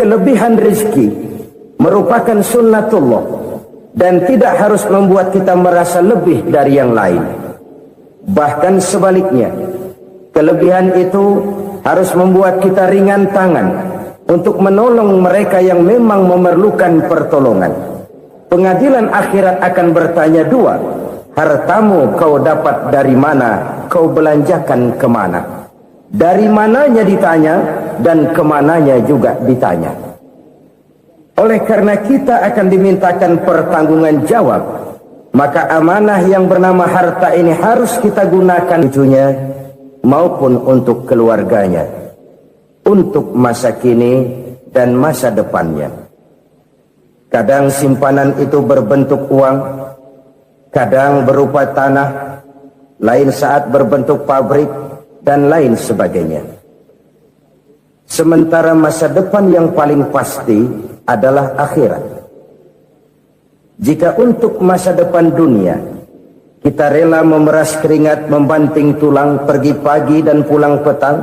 Kelebihan rezeki merupakan sunnatullah dan tidak harus membuat kita merasa lebih dari yang lain. Bahkan sebaliknya, kelebihan itu harus membuat kita ringan tangan untuk menolong mereka yang memang memerlukan pertolongan. Pengadilan akhirat akan bertanya dua, hartamu kau dapat dari mana, kau belanjakan kemana. Dari mananya ditanya dan kemananya juga ditanya. Oleh karena kita akan dimintakan pertanggungan jawab, maka amanah yang bernama harta ini harus kita gunakan cucunya maupun untuk keluarganya, untuk masa kini dan masa depannya. Kadang simpanan itu berbentuk uang, kadang berupa tanah, lain saat berbentuk pabrik, dan lain sebagainya. Sementara masa depan yang paling pasti adalah akhirat. Jika untuk masa depan dunia kita rela memeras keringat, membanting tulang, pergi pagi dan pulang petang,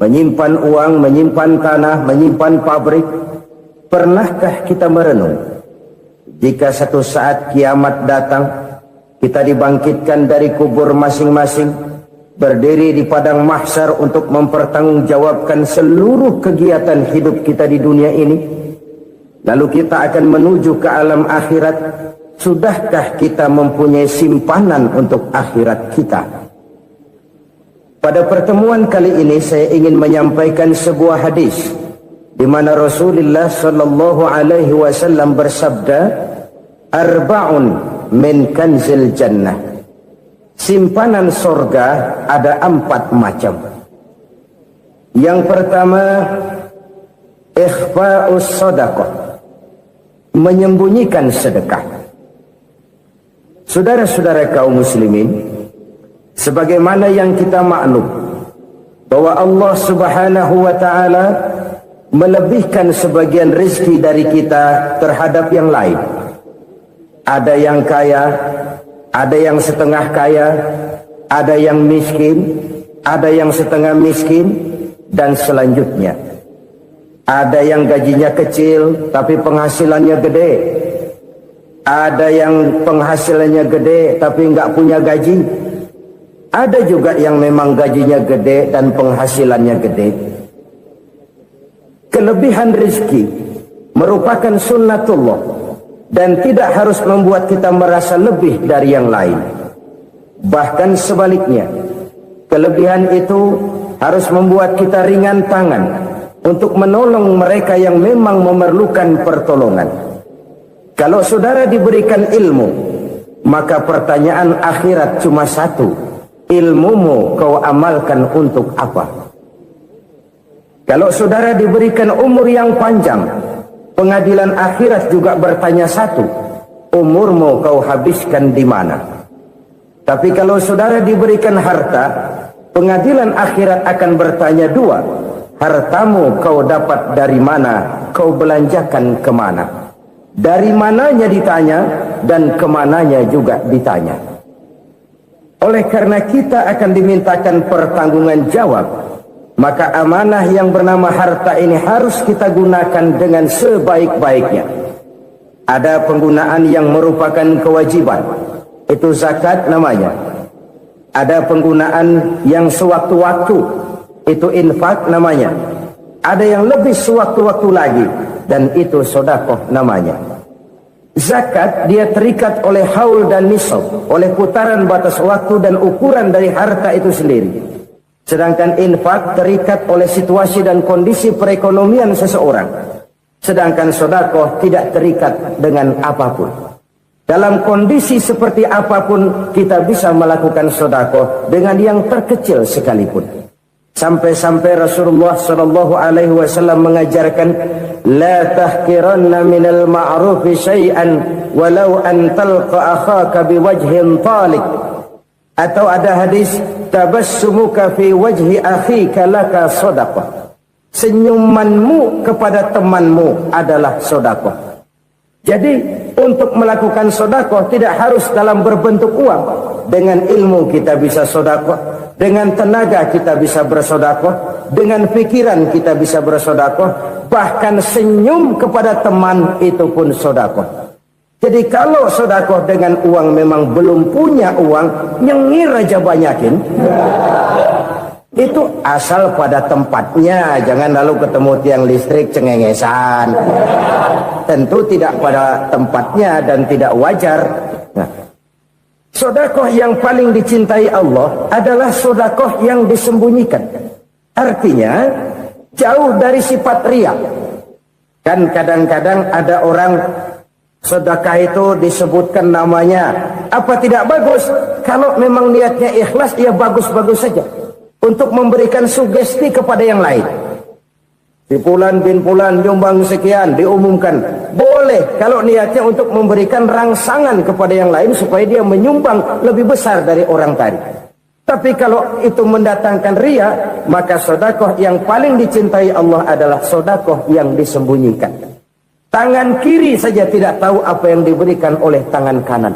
menyimpan uang, menyimpan tanah, menyimpan pabrik, pernahkah kita merenung jika satu saat kiamat datang, kita dibangkitkan dari kubur masing-masing, berdiri di padang mahsyar untuk mempertanggungjawabkan seluruh kegiatan hidup kita di dunia ini, lalu kita akan menuju ke alam akhirat. Sudahkah kita mempunyai simpanan untuk akhirat kita? Pada pertemuan kali ini saya ingin menyampaikan sebuah hadis di mana Rasulullah sallallahu alaihi wasallam bersabda, arba'un min kanzil jannah. Simpanan sorga ada 4 macam. Yang pertama, ikhfa'us sadaqah, menyembunyikan sedekah. Saudara-saudara kaum muslimin, sebagaimana yang kita maklum bahwa Allah Subhanahu wa taala melebihkan sebagian rezeki dari kita terhadap yang lain. Ada yang kaya, ada yang setengah kaya, ada yang miskin, ada yang setengah miskin, dan selanjutnya. Ada yang gajinya kecil tapi penghasilannya gede. Ada yang penghasilannya gede tapi nggak punya gaji. Ada juga yang memang gajinya gede dan penghasilannya gede. Kelebihan rezeki merupakan sunnatullah dan tidak harus membuat kita merasa lebih dari yang lain. Bahkan sebaliknya, kelebihan itu harus membuat kita ringan tangan untuk menolong mereka yang memang memerlukan pertolongan. Kalau saudara diberikan ilmu, maka pertanyaan akhirat cuma satu, ilmumu kau amalkan untuk apa? Kalau saudara diberikan umur yang panjang, pengadilan akhirat juga bertanya satu, umurmu kau habiskan di mana? Tapi kalau saudara diberikan harta, pengadilan akhirat akan bertanya dua, hartamu kau dapat dari mana, kau belanjakan kemana? Dari mananya ditanya dan kemananya juga ditanya. Oleh karena kita akan dimintakan pertanggungan jawab, maka amanah yang bernama harta ini harus kita gunakan dengan sebaik-baiknya. Ada penggunaan yang merupakan kewajiban, itu zakat namanya. Ada penggunaan yang sewaktu-waktu, itu infak namanya. Ada yang lebih sewaktu-waktu lagi, dan itu sedekah namanya. Zakat dia terikat oleh haul dan nisab, oleh putaran batas waktu dan ukuran dari harta itu sendiri. Sedangkan infak terikat oleh situasi dan kondisi perekonomian seseorang. Sedangkan sedekah tidak terikat dengan apapun. Dalam kondisi seperti apapun kita bisa melakukan sedekah dengan yang terkecil sekalipun. Sampai-sampai Rasulullah sallallahu alaihi wasallam mengajarkan, la tahqiranna minal ma'rufi syai'an walau an talqa akhaka biwajhin talik. Atau ada hadis, tabassumuka fi wajhi akhika laka sedekah. Senyumanmu kepada temanmu adalah sedekah. Jadi untuk melakukan sedekah tidak harus dalam berbentuk uang. Dengan ilmu kita bisa sedekah, dengan tenaga kita bisa bersedekah, dengan pikiran kita bisa bersedekah, bahkan senyum kepada teman itu pun sedekah. Jadi kalau sedekah dengan uang memang belum punya uang, nyengir aja banyakin. Itu asal pada tempatnya, jangan lalu ketemu tiang listrik cengengesan. Tentu tidak pada tempatnya dan tidak wajar. Nah, sedekah yang paling dicintai Allah adalah sedekah yang disembunyikan. Artinya jauh dari sifat riya. Kan kadang-kadang ada orang sedekah itu disebutkan namanya, apa tidak bagus? Kalau memang niatnya ikhlas, ya bagus-bagus saja. Untuk memberikan sugesti kepada yang lain. Si Fulan bin Fulan nyumbang sekian, diumumkan. Boleh kalau niatnya untuk memberikan rangsangan kepada yang lain supaya dia menyumbang lebih besar dari orang tadi. Tapi kalau itu mendatangkan riya, maka sedekah yang paling dicintai Allah adalah sedekah yang disembunyikan. Tangan kiri saja tidak tahu apa yang diberikan oleh tangan kanan.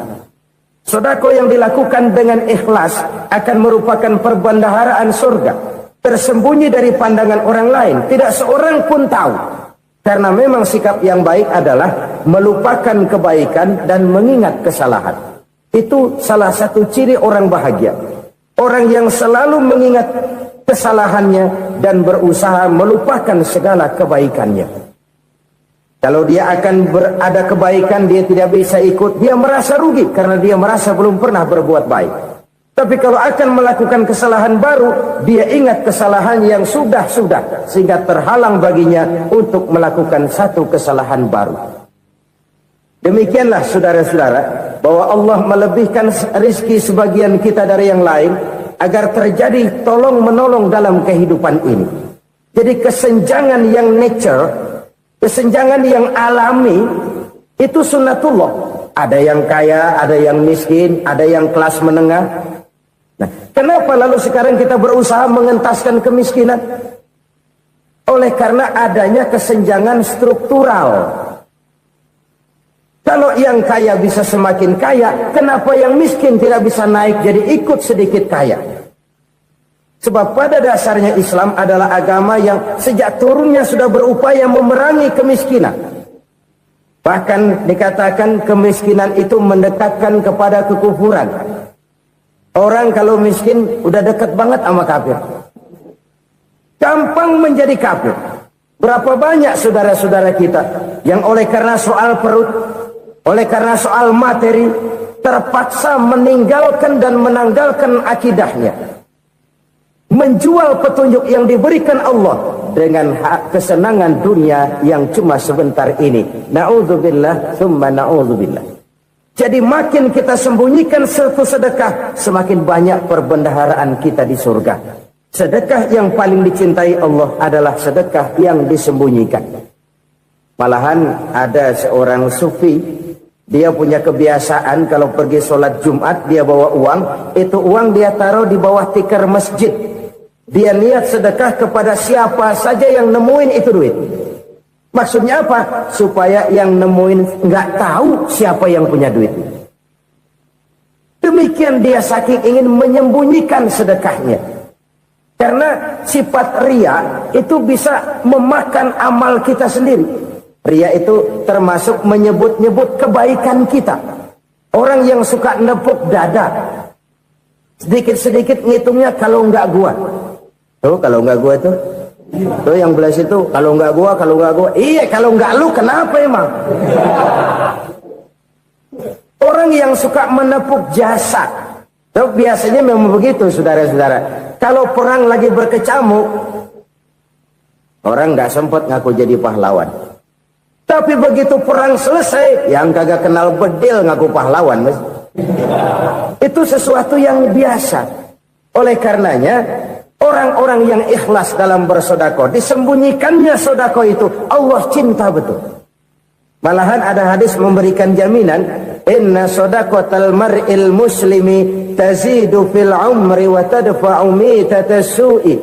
Sedekah yang dilakukan dengan ikhlas akan merupakan perbendaharaan surga, tersembunyi dari pandangan orang lain, tidak seorang pun tahu. Karena memang sikap yang baik adalah melupakan kebaikan dan mengingat kesalahan. Itu salah satu ciri orang bahagia. Orang yang selalu mengingat kesalahannya dan berusaha melupakan segala kebaikannya. Kalau dia akan ada kebaikan, dia tidak bisa ikut, dia merasa rugi karena dia merasa belum pernah berbuat baik. Tapi kalau akan melakukan kesalahan baru, dia ingat kesalahan yang sudah-sudah, sehingga terhalang baginya untuk melakukan satu kesalahan baru. Demikianlah saudara-saudara, bahwa Allah melebihkan rizki sebagian kita dari yang lain, agar terjadi tolong-menolong dalam kehidupan ini. Jadi kesenjangan yang nature, kesenjangan yang alami, itu sunnatullah. Ada yang kaya, ada yang miskin, ada yang kelas menengah. Nah, kenapa lalu sekarang kita berusaha mengentaskan kemiskinan? Oleh karena adanya kesenjangan struktural. Kalau yang kaya bisa semakin kaya, kenapa yang miskin tidak bisa naik jadi ikut sedikit kaya? Sebab pada dasarnya Islam adalah agama yang sejak turunnya sudah berupaya memerangi kemiskinan. Bahkan dikatakan kemiskinan itu mendekatkan kepada kekufuran. Orang kalau miskin udah dekat banget sama kafir. Gampang menjadi kafir. Berapa banyak saudara-saudara kita yang oleh karena soal perut, oleh karena soal materi, terpaksa meninggalkan dan menanggalkan akidahnya. Menjual petunjuk yang diberikan Allah dengan kesenangan dunia yang cuma sebentar ini. Na'udzubillah, thumma na'udzubillah. Jadi makin kita sembunyikan satu sedekah, semakin banyak perbendaharaan kita di surga. Sedekah yang paling dicintai Allah adalah sedekah yang disembunyikan. Malahan ada seorang sufi, dia punya kebiasaan kalau pergi sholat Jumat, dia bawa uang, itu uang dia taruh di bawah tikar masjid. Dia niat sedekah kepada siapa saja yang nemuin itu duit. Maksudnya apa? Supaya yang nemuin nggak tahu siapa yang punya duit. Demikian dia saking ingin menyembunyikan sedekahnya. Karena sifat riya itu bisa memakan amal kita sendiri. Riya itu termasuk menyebut-nyebut kebaikan kita. Orang yang suka nepuk dada, sedikit-sedikit ngitungnya kalau nggak gua. Tuh kalau nggak gua tuh. Tuh yang belas itu, kalau nggak gua, kalau nggak gua. Iya, kalau nggak lu kenapa emang? Orang yang suka menepuk jasad, tuh biasanya memang begitu, saudara-saudara. Kalau perang lagi berkecamuk, orang nggak sempat ngaku jadi pahlawan. Tapi begitu perang selesai, yang kagak kenal bedil ngaku pahlawan, mas. Itu sesuatu yang biasa. Oleh karenanya, orang-orang yang ikhlas dalam bersedekah, disembunyikannya sedekah itu, Allah cinta betul. Malahan ada hadis memberikan jaminan, inna sedaqatal mar'il muslimi tazidu fil umri wa tadfa'u mitatas su'i.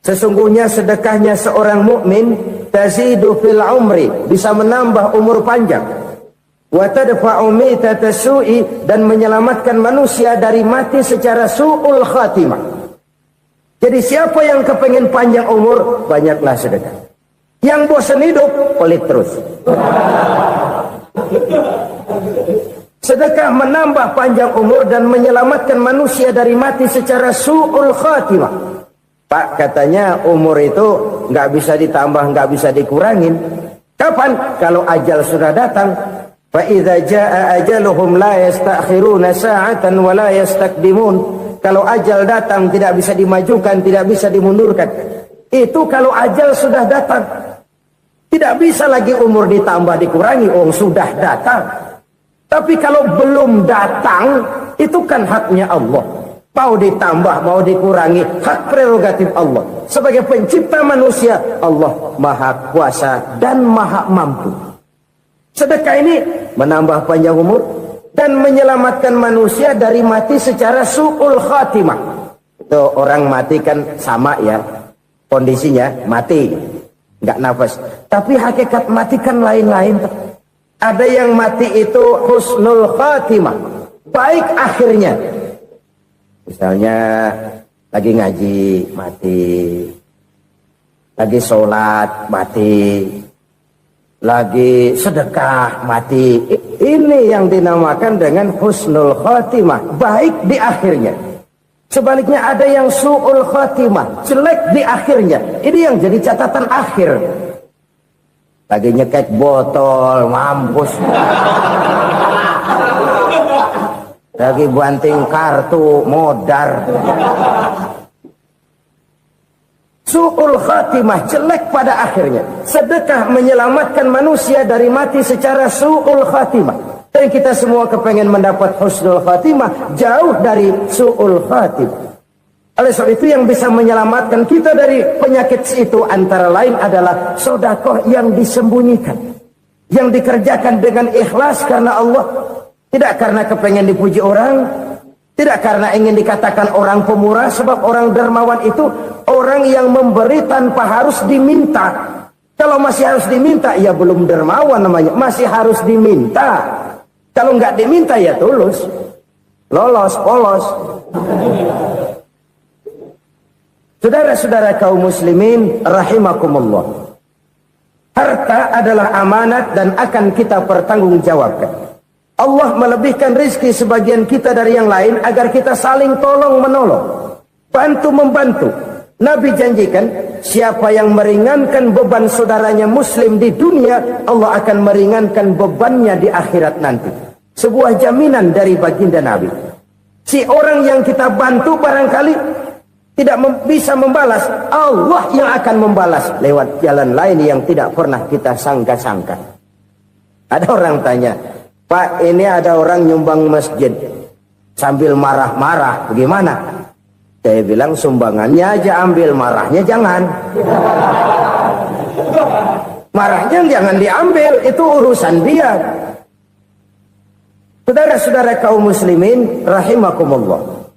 Sesungguhnya sedekahnya seorang mukmin tazidu fil umri, bisa menambah umur panjang. wa tadfa'u mitata su'i, dan menyelamatkan manusia dari mati secara su'ul khatimah. Jadi siapa yang kepengen panjang umur, banyaklah sedekah. Yang bosan hidup, pelit terus. Sedekah menambah panjang umur dan menyelamatkan manusia dari mati secara su'ul khatimah. Pak, katanya umur itu nggak bisa ditambah, nggak bisa dikurangin. Kapan? Kalau ajal sudah datang. Fa idza jaa ajaluhum la yastakhiruna sa'atan wa la yastakdimun. Kalau ajal datang tidak bisa dimajukan, tidak bisa dimundurkan. Itu kalau ajal sudah datang. Tidak bisa lagi umur ditambah dikurangi, sudah datang. Tapi kalau belum datang, itu kan haknya Allah. Mau ditambah, mau dikurangi, hak prerogatif Allah. Sebagai pencipta manusia, Allah maha kuasa dan maha mampu. Sedekah ini menambah panjang umur dan menyelamatkan manusia dari mati secara su'ul khatimah. Itu orang mati kan sama ya, kondisinya mati, nggak nafas. Tapi hakikat mati kan lain-lain. Ada yang mati itu husnul khatimah, baik akhirnya. Misalnya lagi ngaji mati, lagi sholat mati, lagi sedekah mati. Ini yang dinamakan dengan husnul khatimah, baik di akhirnya. Sebaliknya ada yang su'ul khatimah, jelek di akhirnya. Ini yang jadi catatan akhir. Lagi nyekek botol, mampus. Lagi banting kartu, modar. Su'ul khatimah, jelek pada akhirnya. Sedekah menyelamatkan manusia dari mati secara su'ul khatimah. Dan kita semua kepengen mendapat husnul khatimah, jauh dari su'ul khatimah. Oleh sebab itu yang bisa menyelamatkan kita dari penyakit itu antara lain adalah sedekah yang disembunyikan, yang dikerjakan dengan ikhlas karena Allah, tidak karena kepengen dipuji orang, tidak karena ingin dikatakan orang pemurah. Sebab orang dermawan itu orang yang memberi tanpa harus diminta. Kalau masih harus diminta, ya belum dermawan namanya, masih harus diminta. Kalau nggak diminta ya tulus, lolos, polos. Saudara-saudara kaum muslimin rahimakumullah, harta adalah amanat dan akan kita pertanggungjawabkan. Allah melebihkan rizki sebagian kita dari yang lain agar kita saling tolong menolong, bantu membantu. Nabi janjikan siapa yang meringankan beban saudaranya muslim di dunia, Allah akan meringankan bebannya di akhirat nanti. Sebuah jaminan dari baginda Nabi. Si orang yang kita bantu barangkali tidak bisa membalas, Allah yang akan membalas lewat jalan lain yang tidak pernah kita sangka-sangka. Ada orang tanya, Pak, ini ada orang nyumbang masjid sambil marah-marah, bagaimana? Saya bilang sumbangannya aja ambil, marahnya jangan. Marahnya jangan diambil, itu urusan dia. Saudara-saudara kaum muslimin rahimakumullah,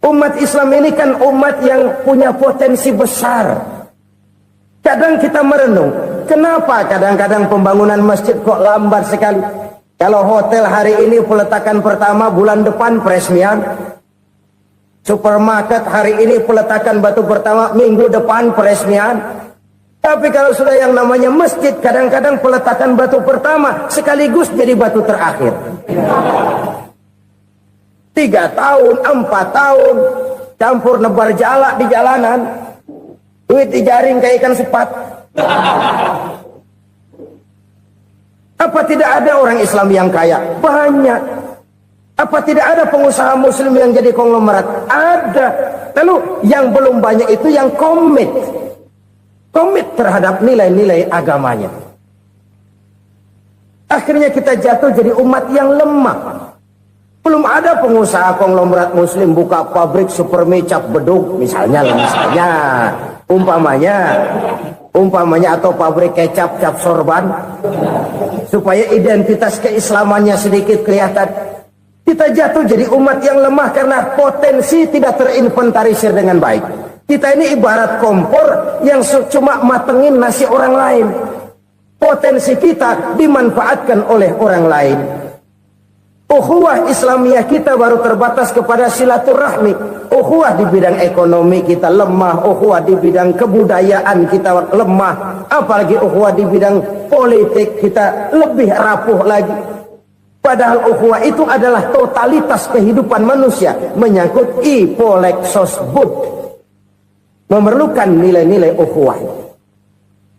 umat Islam ini kan umat yang punya potensi besar. Kadang kita merenung, kenapa kadang-kadang pembangunan masjid kok lambat sekali? Kalau hotel hari ini peletakan pertama, bulan depan peresmian. Supermarket hari ini peletakan batu pertama, minggu depan peresmian. Tapi kalau sudah yang namanya masjid, kadang-kadang peletakan batu pertama sekaligus jadi batu terakhir. 3 tahun, 4 tahun, campur nebar jalak di jalanan, duit dijaring kayak ikan sepat. Apa tidak ada orang Islam yang kaya? Banyak. Apa tidak ada pengusaha muslim yang jadi konglomerat? Ada. Lalu yang belum banyak itu yang komit terhadap nilai-nilai agamanya. Akhirnya kita jatuh jadi umat yang lemah. Belum ada pengusaha konglomerat muslim buka pabrik supermi cap bedug misalnya umpamanya atau pabrik kecap cap sorban supaya identitas keislamannya sedikit kelihatan. Kita jatuh jadi umat yang lemah karena potensi tidak terinventarisir dengan baik. Kita ini ibarat kompor yang cuma matengin nasi orang lain. potensi kita dimanfaatkan oleh orang lain. Ukhuwah Islamiyah kita baru terbatas kepada silaturahmi. Ukhuwah di bidang ekonomi kita lemah, ukhuwah di bidang kebudayaan kita lemah, apalagi ukhuwah di bidang politik kita lebih rapuh lagi. Padahal ukhuwah itu adalah totalitas kehidupan manusia, menyangkut ipolek sosbud, memerlukan nilai-nilai ukhuwah.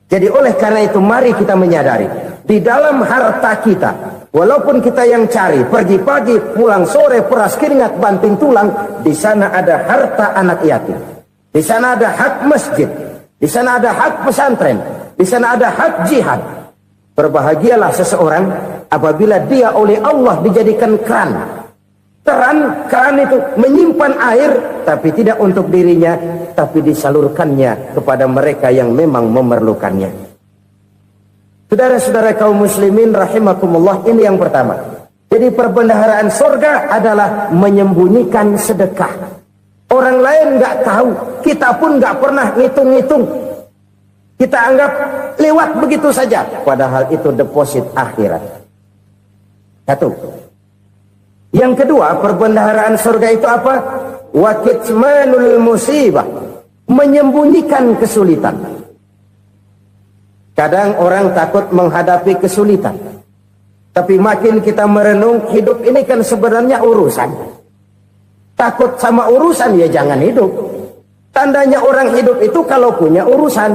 Jadi oleh karena itu mari kita menyadari, di dalam harta kita, walaupun kita yang cari, pergi pagi, pulang sore, peras keringat, banting tulang, di sana ada harta anak yatim. Di sana ada hak masjid. Di sana ada hak pesantren. Di sana ada hak jihad. Berbahagialah seseorang apabila dia oleh Allah dijadikan keran. Keran itu menyimpan air, tapi tidak untuk dirinya, tapi disalurkannya kepada mereka yang memang memerlukannya. Saudara-saudara kaum muslimin rahimakumullah, ini yang pertama. Jadi perbendaharaan surga adalah menyembunyikan sedekah. Orang lain nggak tahu, kita pun nggak pernah ngitung-ngitung. Kita anggap lewat begitu saja, padahal itu deposit akhirat. Satu. Yang kedua, perbendaharaan surga itu apa? Wa kitmanul musibah, menyembunyikan kesulitan. Kadang orang takut menghadapi kesulitan, tapi makin kita merenung, hidup ini kan sebenarnya urusan. Takut sama urusan, ya jangan hidup. Tandanya orang hidup itu kalau punya urusan.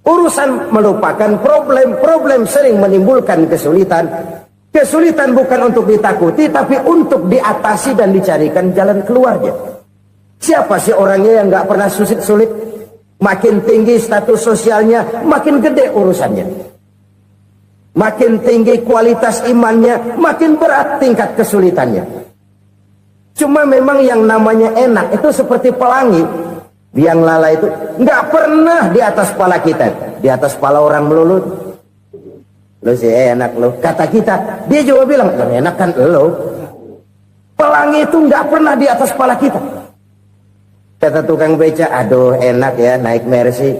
Urusan melupakan problem, problem sering menimbulkan kesulitan. Kesulitan bukan untuk ditakuti, tapi untuk diatasi dan dicarikan jalan keluarnya. Siapa sih orangnya yang nggak pernah sulit-sulit? Makin tinggi status sosialnya, makin gede urusannya. Makin tinggi kualitas imannya, makin berat tingkat kesulitannya. Cuma memang yang namanya enak itu seperti pelangi. Biang lala itu nggak pernah di atas kepala kita, di atas kepala orang melulu. Lo sih enak lo, kata kita. Dia juga bilang, yang enak kan lo. Pelangi itu nggak pernah di atas kepala kita. Kata tukang beca, aduh enak ya naik Mercy.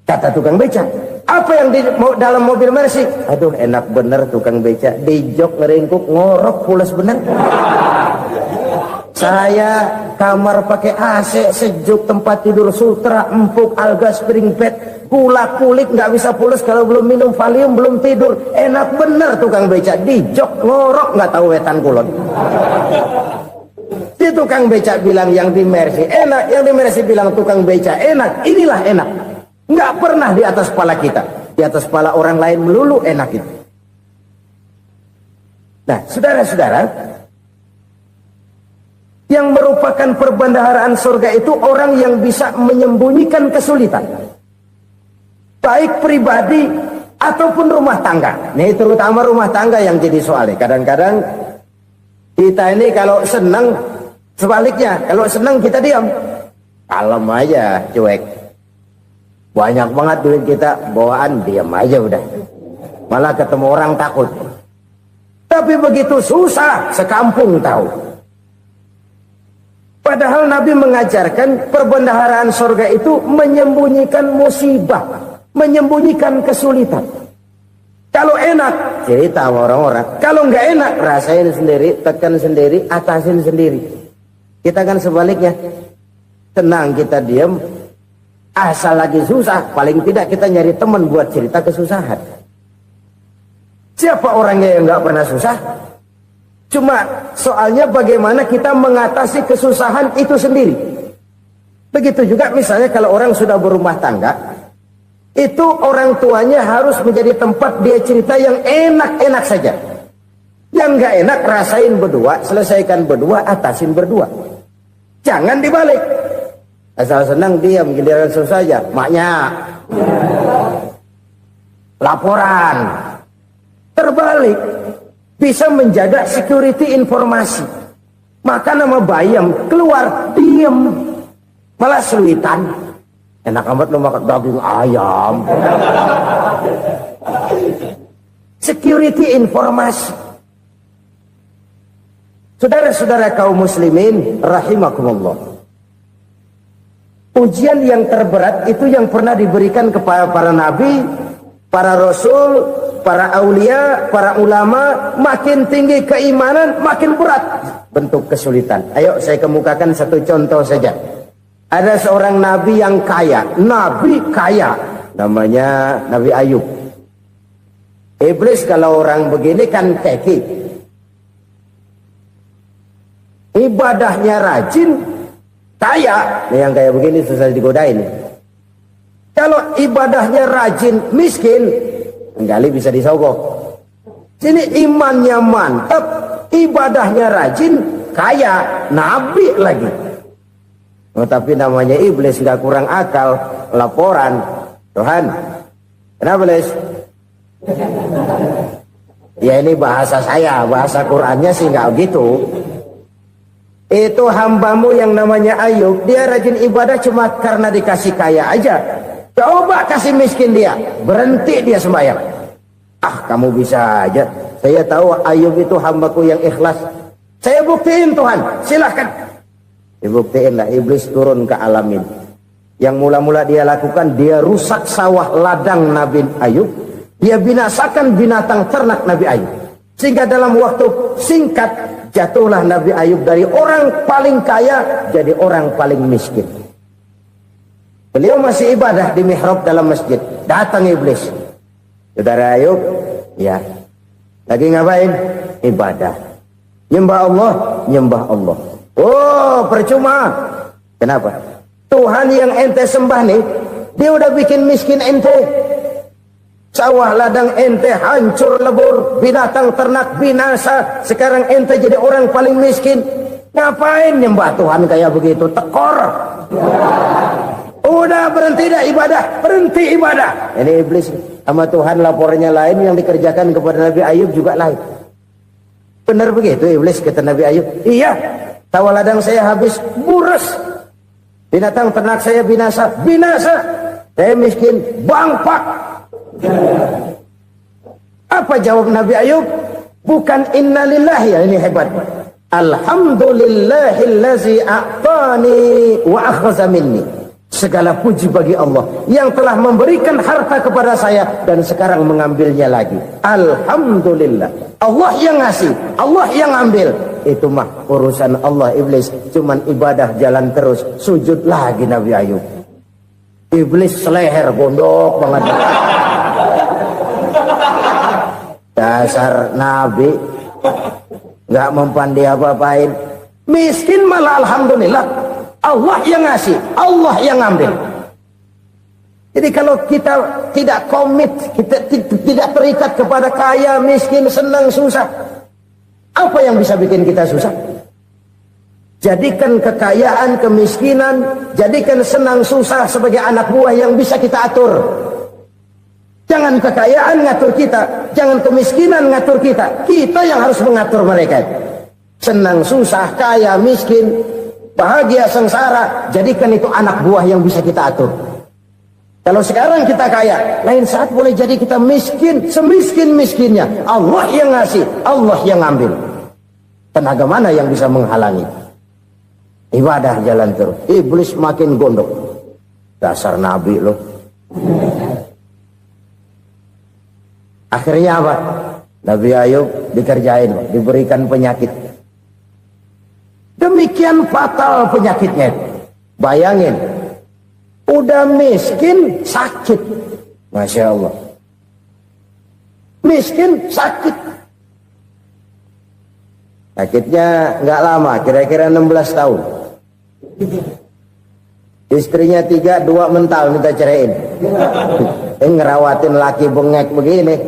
Kata tukang beca, apa yang di dalam mobil Mercy? Aduh enak bener tukang beca, di jok ngeringkuk ngorok pulas bener. Saya kamar pakai AC, sejuk, tempat tidur sutra, empuk, alga, spring bed, kulak kulit nggak bisa pulas kalau belum minum Valium, belum tidur. Enak bener tukang beca, di jok ngorok nggak tahu wetan kulon. Si tukang beca bilang yang di Mercy enak, yang di Mercy bilang tukang beca enak. Inilah enak, nggak pernah di atas kepala kita, di atas kepala orang lain melulu enak itu. Nah, saudara-saudara, yang merupakan perbendaharaan surga itu orang yang bisa menyembunyikan kesulitan, baik pribadi ataupun rumah tangga. Nih terutama rumah tangga yang jadi soalnya. Kadang-kadang kita ini kalau senang, sebaliknya kalau senang kita diam, kalem aja, cuek. Banyak banget duit kita bawaan, diam aja udah. Malah ketemu orang takut. Tapi begitu susah, sekampung tahu. Padahal Nabi mengajarkan perbendaharaan surga itu menyembunyikan musibah, menyembunyikan kesulitan. Kalau enak, cerita sama orang-orang. Kalau nggak enak, rasain sendiri, tekan sendiri, atasin sendiri. Kita kan sebaliknya, tenang kita diam, asal lagi susah, paling tidak kita nyari teman buat cerita kesusahan. Siapa orangnya yang nggak pernah susah? Cuma soalnya bagaimana kita mengatasi kesusahan itu sendiri. Begitu juga misalnya kalau orang sudah berumah tangga, itu orang tuanya harus menjadi tempat dia cerita yang enak-enak saja. Yang nggak enak rasain berdua, selesaikan berdua, atasin berdua. Jangan dibalik. Asal senang diam, giliran susah saja. Maknya laporan. Terbalik. Bisa menjaga security informasi. Maka nama bayam keluar diam, malah seluitan. Enak amat lo makan daging ayam. Security informasi. Saudara-saudara kaum muslimin rahimakumullah, ujian yang terberat itu yang pernah diberikan kepada para nabi para rasul, para aulia, para ulama, makin tinggi keimanan, makin berat bentuk kesulitan. Ayo saya kemukakan satu contoh saja. Ada seorang nabi yang kaya, nabi kaya, namanya Nabi Ayub. Iblis kalau orang begini kan keki, ibadahnya rajin, kaya. Nih yang kayak begini susah digodain. Kalau ibadahnya rajin, miskin, kali bisa disogok. Sini imannya mantap, ibadahnya rajin, kaya, nabi lagi. Oh, tapi namanya iblis, nggak kurang akal. Laporan, Tuhan, kenapa Les? Ya ini bahasa saya, bahasa Qurannya sih nggak gitu. Itu hambamu yang namanya Ayub, dia rajin ibadah cuma karena dikasih kaya aja. Coba kasih miskin dia, berhenti dia sembahyang. Ah, kamu bisa aja. Saya tahu Ayub itu hambaku yang ikhlas. Saya buktiin Tuhan, silahkan. Dibuktiin lah, iblis turun ke alamin. Yang mula-mula dia lakukan, dia rusak sawah ladang Nabi Ayub. Dia binasakan binatang ternak Nabi Ayub. Sehingga dalam waktu singkat, jatuhlah Nabi Ayub dari orang paling kaya, jadi orang paling miskin. Beliau masih ibadah di mihrab dalam masjid. Datang iblis. Saudara Ayub, ya. Lagi ngapain? Ibadah. Nyembah Allah, nyembah Allah. Oh, percuma. Kenapa? Tuhan yang ente sembah nih, dia udah bikin miskin ente. Sawah ladang ente hancur lebur, binatang ternak binasa. Sekarang ente jadi orang paling miskin. Ngapain nyembah Tuhan kayak begitu? Tekor. Udah berhenti dah ibadah, berhenti ibadah. Ini iblis sama Tuhan laporannya lain, yang dikerjakan kepada Nabi Ayub juga lain. Benar begitu iblis kata Nabi Ayub? Iya, sawah ladang saya habis, buras. Binatang ternak saya binasa, binasa. Saya miskin, bangpak. Apa jawab Nabi Ayub? Bukan innalillahi, ya ini hebat. Alhamdulillahillazi a'tani wa akhza minni. Segala puji bagi Allah yang telah memberikan harta kepada saya dan sekarang mengambilnya lagi. Alhamdulillah. Allah yang ngasih, Allah yang ambil. Itu mah urusan Allah. Iblis cuman ibadah jalan terus, sujud lagi Nabi Ayub. Iblis seleher gondok banget. Dasar Nabi nggak mempan dia apa-apain. Miskin malah alhamdulillah. Allah yang ngasih, Allah yang ambil. Jadi kalau kita tidak komit, kita tidak terikat kepada kaya, miskin, senang, susah, apa yang bisa bikin kita susah? Jadikan kekayaan, kemiskinan, jadikan senang, susah sebagai anak buah yang bisa kita atur. Jangan kekayaan ngatur kita, jangan kemiskinan ngatur kita. Kita yang harus mengatur mereka. Senang, susah, kaya, miskin, bahagia, sengsara, jadikan itu anak buah yang bisa kita atur. Kalau sekarang kita kaya, lain saat boleh jadi kita miskin, semiskin-miskinnya. Allah yang ngasih, Allah yang ambil. Tenaga mana yang bisa menghalangi? Ibadah jalan terus. Iblis makin gondok. Dasar Nabi loh. Akhirnya apa? Nabi Ayub dikerjain, diberikan penyakit. Demikian fatal penyakitnya. Bayangin, udah miskin, sakit. Masya Allah. Miskin, sakit. Sakitnya nggak lama, kira-kira 16 tahun. Istrinya 3, 2 mental minta ceraiin. Ngerawatin laki bengek begini.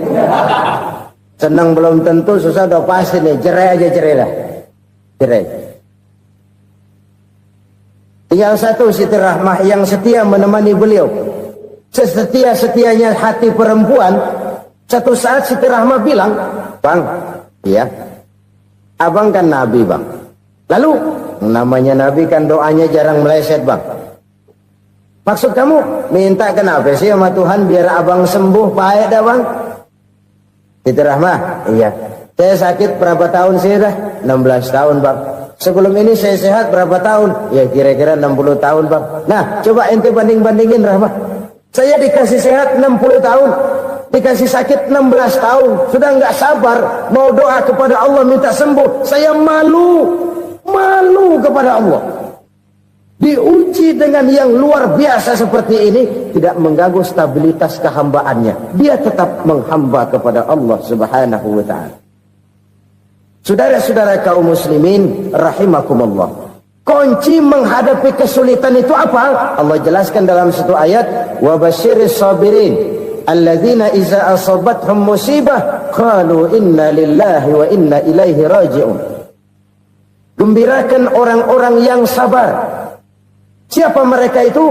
Senang belum tentu, susah udah pasti nih. Cerai aja, cerai dah. Cerai. Tinggal satu Siti Rahmah yang setia menemani beliau. Sesetia-setianya hati perempuan. Satu saat Siti Rahmah bilang, "Bang, iya, abang kan Nabi bang. Lalu, namanya Nabi kan doanya jarang meleset bang. Maksud kamu minta kenapa sih sama Tuhan biar abang sembuh baik dah bang?" Siti Rahmah, iya. Saya sakit berapa tahun sih dah? 16 tahun bang. Sebelum ini saya sehat berapa tahun? Ya kira-kira 60 tahun bang. Nah coba ente banding-bandingin Rahmah. Saya dikasih sehat 60 tahun. dikasih sakit 16 tahun, sudah nggak sabar mau doa kepada Allah minta sembuh. Saya malu kepada Allah. Diuji dengan yang luar biasa seperti ini, tidak mengganggu stabilitas kehambaannya. Dia tetap menghamba kepada Allah Subhanahu wa ta'ala. Saudara-saudara kaum muslimin rahimakumullah, kunci menghadapi kesulitan itu apa? Allah jelaskan dalam satu ayat, wa basyiris sabirin alladzina iza asabathum musibah qalu inna lillahi wa inna ilaihi raji'un. Gembirakan orang-orang yang sabar. Siapa mereka itu?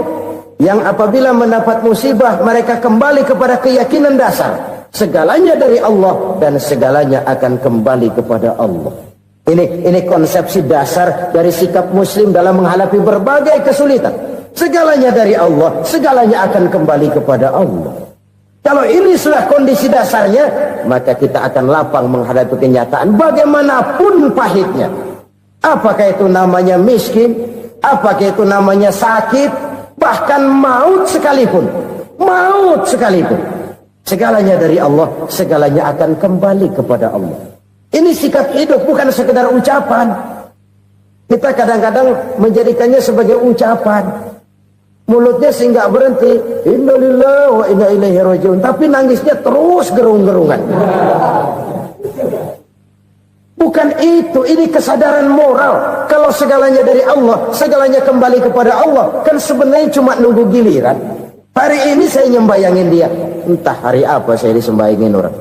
Yang apabila mendapat musibah mereka kembali kepada keyakinan dasar, segalanya dari Allah dan segalanya akan kembali kepada Allah. Ini konsepsi dasar dari sikap muslim dalam menghadapi berbagai kesulitan. Segalanya dari Allah, segalanya akan kembali kepada Allah. Kalau ini sudah kondisi dasarnya, maka kita akan lapang menghadapi kenyataan bagaimanapun pahitnya. Apakah itu namanya miskin? Apakah itu namanya sakit? Bahkan maut sekalipun. Segalanya dari Allah, segalanya akan kembali kepada Allah. Ini sikap hidup, bukan sekedar ucapan. Kita kadang-kadang menjadikannya sebagai ucapan. Mulutnya sih nggak berhenti, innalillahi wa inna ilaihi raji'un, tapi nangisnya terus gerung-gerungan. Bukan itu, ini kesadaran moral. Kalau segalanya dari Allah, segalanya kembali kepada Allah, kan sebenarnya cuma nunggu giliran. Hari ini saya nyembayangin dia, entah hari apa saya disembayangin orang.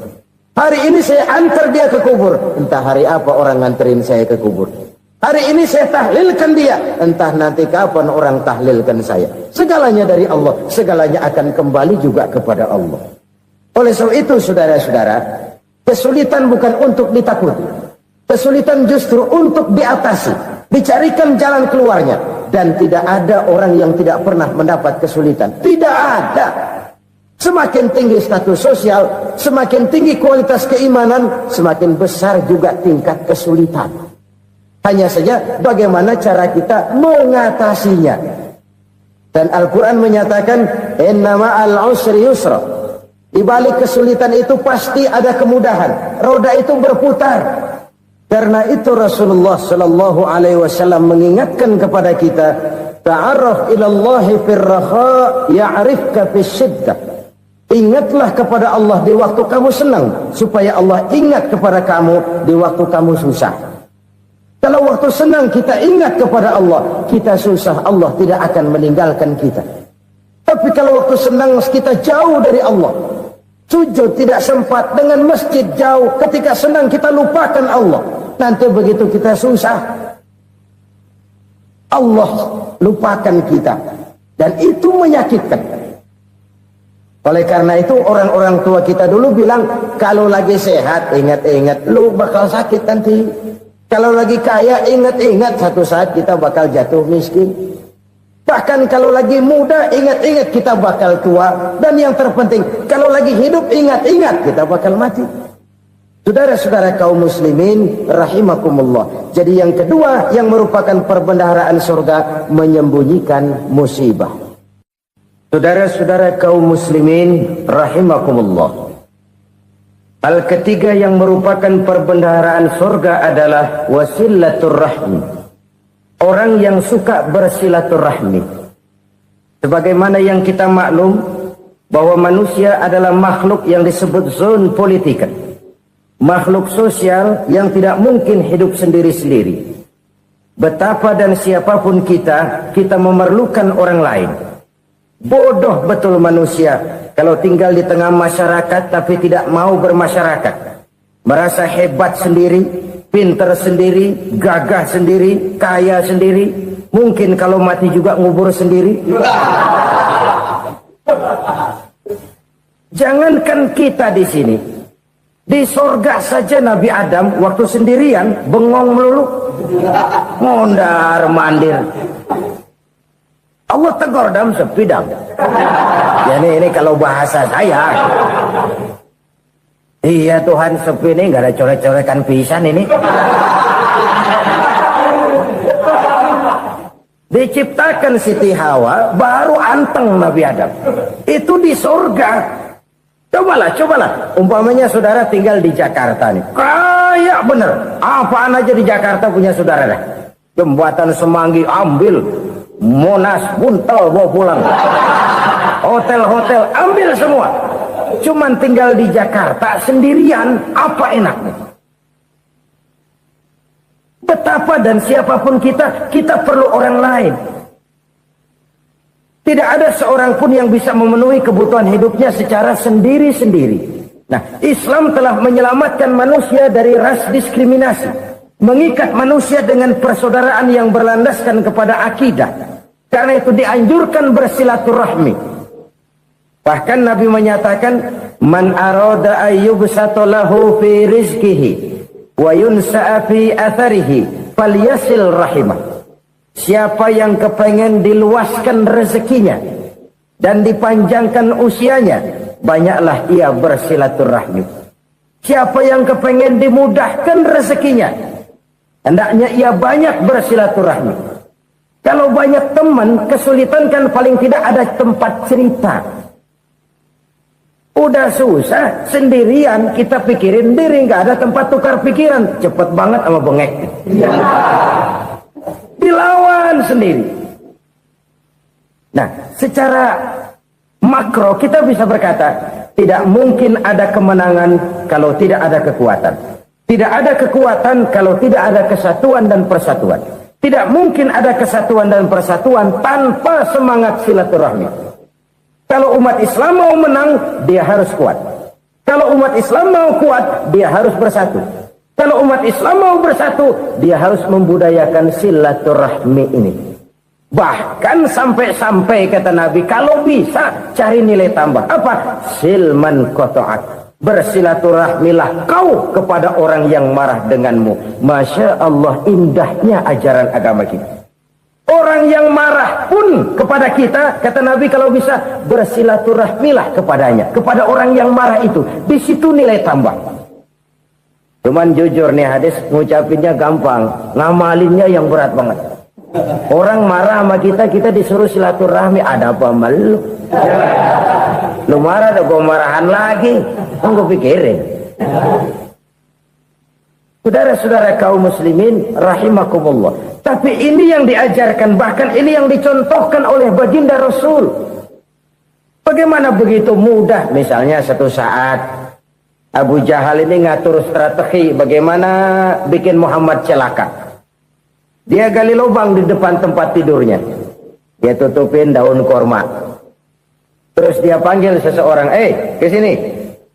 Hari ini saya antar dia ke kubur, entah hari apa orang nganterin saya ke kubur. Hari ini saya tahlilkan dia, entah nanti kapan orang tahlilkan saya. Segalanya dari Allah, segalanya akan kembali juga kepada Allah. Oleh sebab itu saudara-saudara, kesulitan bukan untuk ditakuti. Kesulitan justru untuk diatasi, dicarikan jalan keluarnya. Dan tidak ada orang yang tidak pernah mendapat kesulitan. Tidak ada. Semakin tinggi status sosial, semakin tinggi kualitas keimanan, semakin besar juga tingkat kesulitan. Hanya saja bagaimana cara kita mengatasinya. Dan Al-Quran menyatakan, inna ma'al usri yusra. Di balik kesulitan itu pasti ada kemudahan. Roda itu berputar. Karena itu Rasulullah sallallahu alaihi wasallam mengingatkan kepada kita, ta'arraf ila Allah fir raha ya'rifka fis syiddah. Ingatlah kepada Allah di waktu kamu senang, supaya Allah ingat kepada kamu di waktu kamu susah. Kalau waktu senang kita ingat kepada Allah, kita susah, Allah tidak akan meninggalkan kita. Tapi kalau waktu senang kita jauh dari Allah, sujud tidak sempat, dengan masjid jauh, ketika senang kita lupakan Allah. Nanti begitu kita susah, Allah lupakan kita. Dan itu menyakitkan. Oleh karena itu orang-orang tua kita dulu bilang, kalau lagi sehat ingat-ingat lu bakal sakit nanti. Kalau lagi kaya ingat-ingat satu saat kita bakal jatuh miskin. Bahkan kalau lagi muda ingat-ingat kita bakal tua. Dan yang terpenting, kalau lagi hidup ingat-ingat kita bakal mati. Saudara-saudara kaum muslimin rahimakumullah. Jadi yang kedua yang merupakan perbendaharaan surga, menyembunyikan musibah. Saudara-saudara kaum muslimin rahimakumullah. Hal ketiga yang merupakan perbendaharaan surga adalah wasilatur rahmi. Orang yang suka bersilaturahmi. Sebagaimana yang kita maklum bahwa manusia adalah makhluk yang disebut zon politika. Makhluk sosial yang tidak mungkin hidup sendiri-sendiri. Betapa dan siapapun kita memerlukan orang lain. Bodoh betul manusia kalau tinggal di tengah masyarakat tapi tidak mau bermasyarakat. Merasa hebat sendiri, pinter sendiri, gagah sendiri, kaya sendiri. Mungkin kalau mati juga ngubur sendiri. Jangankan kita di sini, di sorga saja Nabi Adam waktu sendirian bengong melulu, mondar mandir. Allah tegur dalam sepidang. Ya ini kalau bahasa saya. Iya Tuhan, sepi ini nggak ada coret-coretan pisan ini. Diciptakan Siti Hawa baru anteng Nabi Adam. Itu di sorga. Cobalah. Umpamanya saudara tinggal di Jakarta nih. Kayak bener. Apaan aja di Jakarta punya saudara dah. Jembatan Semanggi ambil. Monas, Buntel bawa pulang. Hotel-hotel ambil semua. Cuman tinggal di Jakarta sendirian. Apa enaknya? Betapa dan siapapun kita perlu orang lain. Tidak ada seorang pun yang bisa memenuhi kebutuhan hidupnya secara sendiri-sendiri. Nah, Islam telah menyelamatkan manusia dari ras diskriminasi. Mengikat manusia dengan persaudaraan yang berlandaskan kepada akidah. Karena itu dianjurkan bersilaturahmi. Bahkan Nabi menyatakan, Man arada ayyubsata lahu fi rizkihi wa yunsa'a fi atharihi falyasil rahimah. Siapa yang kepengen diluaskan rezekinya dan dipanjangkan usianya, banyaklah ia bersilaturahmi. Siapa yang kepengen dimudahkan rezekinya, hendaknya ia banyak bersilaturahmi. Kalau banyak teman, kesulitan kan paling tidak ada tempat cerita. Udah susah, sendirian kita pikirin diri, nggak ada tempat tukar pikiran. Cepet banget sama bengek. Dilawan sendiri. Nah, secara makro kita bisa berkata, tidak mungkin ada kemenangan kalau tidak ada kekuatan. Tidak ada kekuatan kalau tidak ada kesatuan dan persatuan. Tidak mungkin ada kesatuan dan persatuan tanpa semangat silaturahmi. Kalau umat Islam mau menang, dia harus kuat. Kalau umat Islam mau kuat, dia harus bersatu. Kalau umat Islam mau bersatu, dia harus membudayakan silaturahmi ini. Bahkan sampai-sampai kata Nabi, kalau bisa cari nilai tambah. Apa? Silman qata'ak. Bersilaturahmilah kau kepada orang yang marah denganmu. Masya Allah, indahnya ajaran agama kita. Orang yang marah pun kepada kita, kata Nabi, kalau bisa bersilaturahmilah kepadanya. Kepada orang yang marah itu. Di situ nilai tambah. Cuman jujur nih hadis, ngucapinnya gampang, ngamalinnya yang berat banget. Orang marah sama kita disuruh silaturahmi, ada apa malu? Lu marah, ada gua marahan lagi. Gue pikirin. Saudara-saudara kaum muslimin rahimakumullah. Tapi ini yang diajarkan, bahkan ini yang dicontohkan oleh baginda Rasul. Bagaimana begitu mudah, misalnya satu saat Abu Jahal ini ngatur strategi bagaimana bikin Muhammad celaka. Dia gali lubang di depan tempat tidurnya. Dia tutupin daun korma. Terus dia panggil seseorang, ke sini.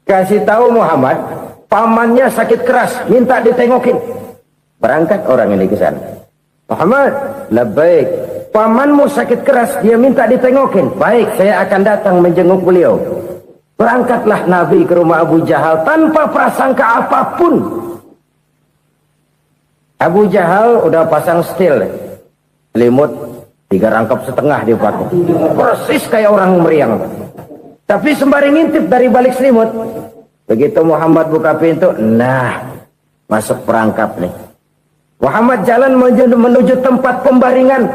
Kasih tahu Muhammad, pamannya sakit keras, minta ditengokin. Berangkat orang ini ke sana. Muhammad, labbaik. Pamanmu sakit keras, dia minta ditengokin. Baik, saya akan datang menjenguk beliau. Berangkatlah Nabi ke rumah Abu Jahal tanpa prasangka apapun. Abu Jahal udah pasang setil, selimut 3 rangkap setengah dia pakai, persis kayak orang meriang. Tapi sembari ngintip dari balik selimut, begitu Muhammad buka pintu, nah masuk perangkap nih. Muhammad jalan menuju tempat pembaringan.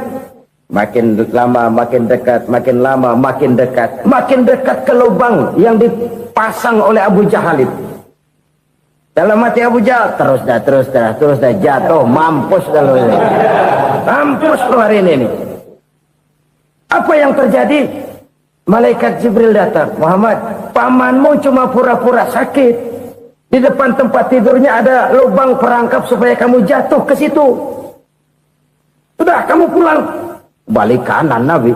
Makin lama makin dekat, makin lama makin dekat, makin dekat ke lubang yang dipasang oleh Abu Jahal itu. Dalam hati Abu Jahal, terus dah jatuh, mampus dah lo ini. Mampus lo hari ini. Apa yang terjadi? Malaikat Jibril datang. Muhammad, pamanmu cuma pura-pura sakit. Di depan tempat tidurnya ada lubang perangkap supaya kamu jatuh ke situ. Sudah, kamu pulang. Balik kanan Nabi.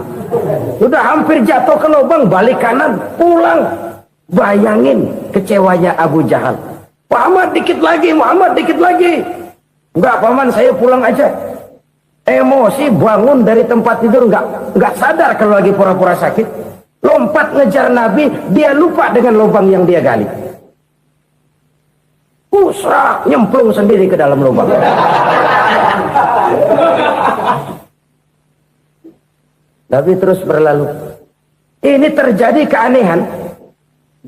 Sudah hampir jatuh ke lubang, balik kanan, pulang. Bayangin kecewanya Abu Jahal. Muhammad dikit lagi, Muhammad dikit lagi. Enggak paman, saya pulang aja. Emosi bangun dari tempat tidur, enggak sadar kalau lagi pura-pura sakit. Lompat ngejar Nabi, dia lupa dengan lubang yang dia gali. Usrak, nyemplung sendiri ke dalam lubang. Nabi terus berlalu. Ini terjadi keanehan.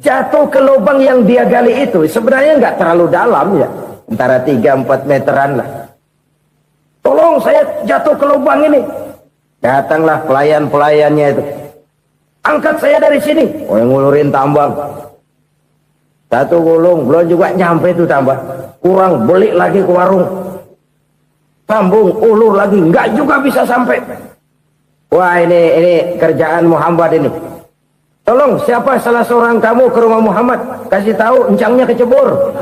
Jatuh ke lubang yang dia gali itu sebenarnya nggak terlalu dalam ya, antara 3-4 meteran lah. Tolong saya jatuh ke lubang ini. Datanglah pelayan-pelayannya itu. Angkat saya dari sini. Oh, yang ngulurin tambang. 1 gulung, belum juga nyampe itu tambah. Kurang, beli lagi ke warung. Sambung, ulur lagi, enggak juga bisa sampai. Wah, ini kerjaan Muhammad ini. Tolong, siapa salah seorang kamu ke rumah Muhammad, kasih tahu encangnya kecebur.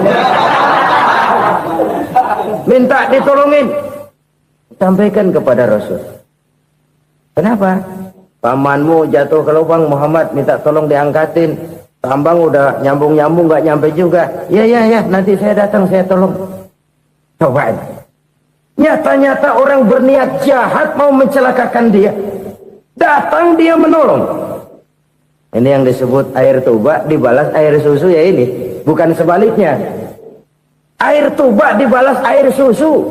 Minta ditolongin. Sampaikan kepada Rasul. Kenapa? Pamanmu jatuh ke lubang, Muhammad minta tolong diangkatin. Tambang udah nyambung-nyambung nggak nyampe juga. Ya, nanti saya datang, saya tolong. Coba. Nyata-nyata orang berniat jahat mau mencelakakan dia. Datang dia menolong. Ini yang disebut air tuba dibalas air susu ya ini. Bukan sebaliknya. Air tuba dibalas air susu.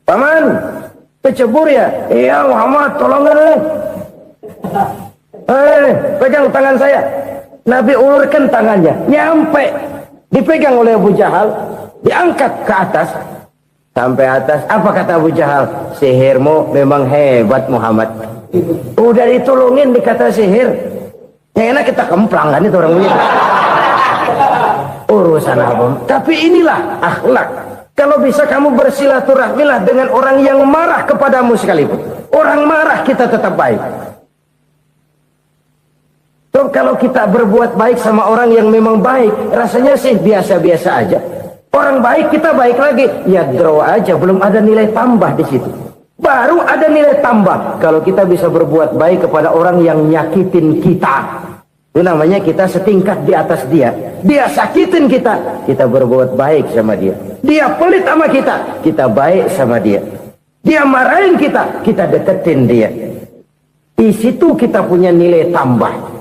Paman, kecebur ya? Iya Muhammad, tolonglah. Pegang tangan saya. Nabi ulurkan tangannya, nyampe, dipegang oleh Abu Jahal, diangkat ke atas, sampai atas. Apa kata Abu Jahal? Sihirmu memang hebat Muhammad. Udah ditolongin dikata sihir, yang enak kita kemplang kan itu orang begitu. Urusan apa? Tapi inilah akhlak. Kalau bisa kamu bersilaturahmilah dengan orang yang marah kepadamu sekalipun. Orang marah kita tetap baik. So, kalau kita berbuat baik sama orang yang memang baik, rasanya sih biasa-biasa aja. Orang baik kita baik lagi, ya draw aja, belum ada nilai tambah di situ. Baru ada nilai tambah kalau kita bisa berbuat baik kepada orang yang nyakitin kita. Itu namanya kita setingkat di atas dia. Dia sakitin kita, kita berbuat baik sama dia. Dia pelit sama kita, kita baik sama dia. Dia marahin kita, kita deketin dia. Di situ kita punya nilai tambah.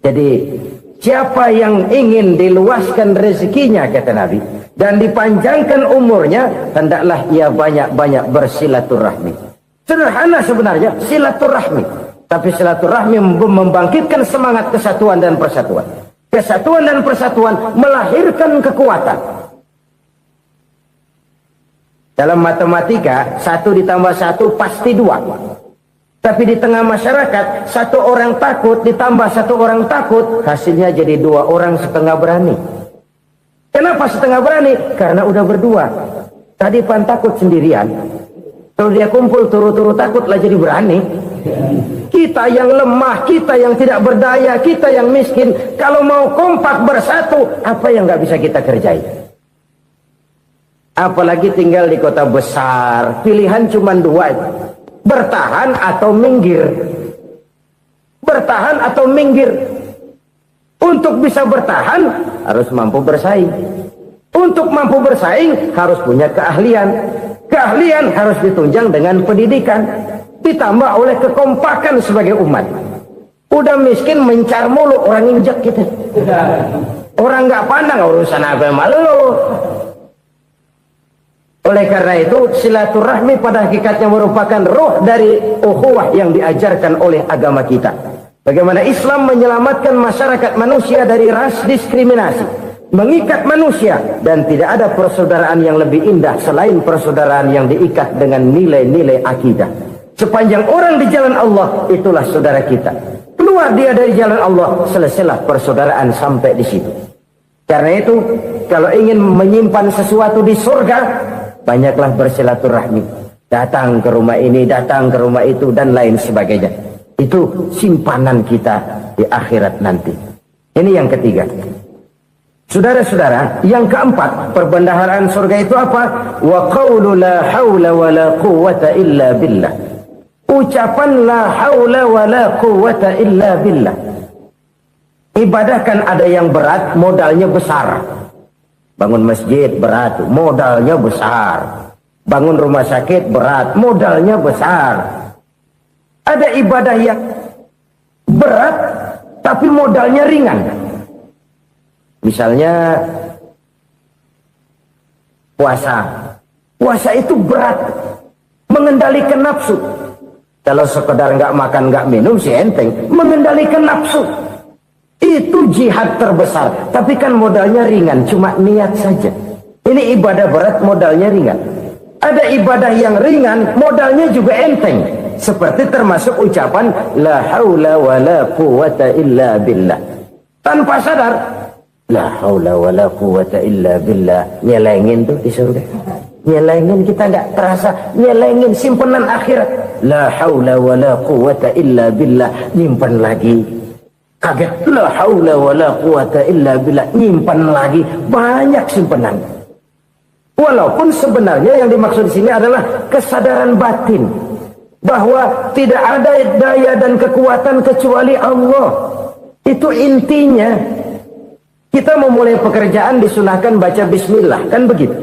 Jadi siapa yang ingin diluaskan rezekinya kata Nabi dan dipanjangkan umurnya, hendaklah ia banyak-banyak bersilaturahmi. Sederhana sebenarnya silaturahmi, tapi silaturahmi membangkitkan semangat kesatuan dan persatuan. Kesatuan dan persatuan melahirkan kekuatan. Dalam matematika 1 ditambah 1 pasti 2. Tapi di tengah masyarakat, 1 orang takut ditambah 1 orang takut, hasilnya jadi 2 orang setengah berani. Kenapa setengah berani? Karena udah berdua. Tadi pan takut sendirian. Kalau dia kumpul turu-turu takutlah jadi berani. Kita yang lemah, kita yang tidak berdaya, kita yang miskin, kalau mau kompak bersatu, apa yang nggak bisa kita kerjain? Apalagi tinggal di kota besar, pilihan cuma 2. Bertahan atau minggir. Bertahan atau minggir. Untuk bisa bertahan harus mampu bersaing. Untuk mampu bersaing harus punya keahlian. Keahlian harus ditunjang dengan pendidikan, ditambah oleh kekompakan sebagai umat. Udah miskin mencar mulu, orang injak kita. Orang nggak pandang urusan apa malu. Oleh karena itu, silaturahmi pada hakikatnya merupakan roh dari ukhuwah yang diajarkan oleh agama kita. Bagaimana Islam menyelamatkan masyarakat manusia dari ras diskriminasi, mengikat manusia, dan tidak ada persaudaraan yang lebih indah selain persaudaraan yang diikat dengan nilai-nilai akidah. Sepanjang orang di jalan Allah, itulah saudara kita. Keluar dia dari jalan Allah, selesailah persaudaraan sampai di situ. Karena itu, kalau ingin menyimpan sesuatu di surga, banyaklah bersilaturahmi. Datang ke rumah ini, datang ke rumah itu, dan lain sebagainya. Itu simpanan kita di akhirat nanti. Ini yang ketiga. Saudara-saudara, yang keempat, perbendaharaan surga itu apa? Wa qawlu la hawla wa la quwwata illa billah. Ucapan la hawla wa la quwwata illa billah. Ibadah kan ada yang berat, modalnya besar. Bangun masjid berat, modalnya besar. Bangun rumah sakit berat, modalnya besar. Ada ibadah yang berat, tapi modalnya ringan. Misalnya puasa. Puasa itu berat, mengendalikan nafsu. Kalau sekedar nggak makan, nggak minum sih enteng. Mengendalikan nafsu. Itu jihad terbesar, tapi kan modalnya ringan, cuma niat saja. Ini ibadah berat, modalnya ringan. Ada ibadah yang ringan, modalnya juga enteng. Seperti termasuk ucapan la haula wa la quwwata illa billah. tanpa sadar. La haula wala quwata illa billah. Nyelengin tuh di surga. Nyelengin, kita nggak terasa. Nyelengin simpenan akhirat. La haula wala quwata illa billah. Nyimpan lagi. Kaget. La haula wala quwata illa billah. Nyimpan lagi. Banyak simpenan. Walaupun sebenarnya yang dimaksud di sini adalah kesadaran batin. Bahwa tidak ada daya dan kekuatan kecuali Allah. Itu intinya. Kita memulai pekerjaan disunahkan baca bismillah, kan begitu?